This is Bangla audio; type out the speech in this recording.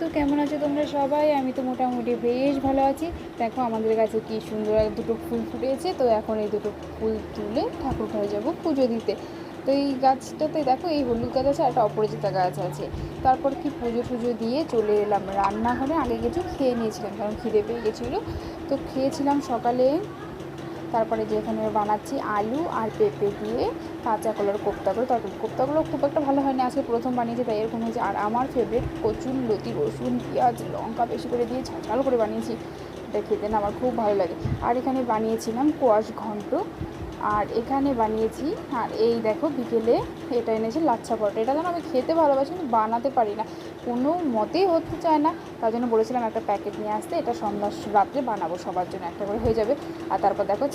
তো কেমন আছো তোমরা সবাই? আমি তো মোটামুটি বেশ ভালো আছি। দেখো আমাদের কাছে কি সুন্দর দুটো ফুল ফুটেছে, তো এখন এই দুটো ফুল তুলে ঠাকুর ঘরে যাবো পুজো দিতে। তো এই গাছটাতে দেখো, এই হলুদ গাছ আছে, একটা অপরাজিতা গাছ আছে। তারপর কি পুজো টুজো দিয়ে চলে এলাম রান্নাঘরে। আগে কিছু খেয়ে নিয়েছিলাম কারণ খিদে পেয়ে গেছিলো, তো খেয়েছিলাম সকালে। তারপরে যেখানে বানাচ্ছি আলু আর পেঁপে দিয়ে কাঁচা কলার কোপ্তা করে তরকারি। কোপ্তাগুলো খুব একটা ভালো হয়নি, আজকে প্রথম বানিয়েছি তাই এরকম হয়েছে। আর আমার ফেভারিট কচুর লতি, রসুন পেঁয়াজ লঙ্কা বেশি করে দিয়ে ঝাল করে বানিয়েছি, এটা খেতে না আমার খুব ভালো লাগে। আর এখানে বানিয়েছিলাম কোয়াশ ঘন্ট, আর এখানে বানিয়েছি, আর এই দেখো বিকেলে এটা এনেছে লাচ্ছা পরোটা। এটা যেন আমি খেতে ভালোবাসি কিন্তু বানাতে পারি না, কোনো মতেই হতে চায় না। তার জন্য বলেছিলাম একটা প্যাকেট নিয়ে আসতে, এটা সন্ধ্যা রাত্রে বানাবো, সবার জন্য একটা করে হয়ে যাবে। আর তারপর দেখো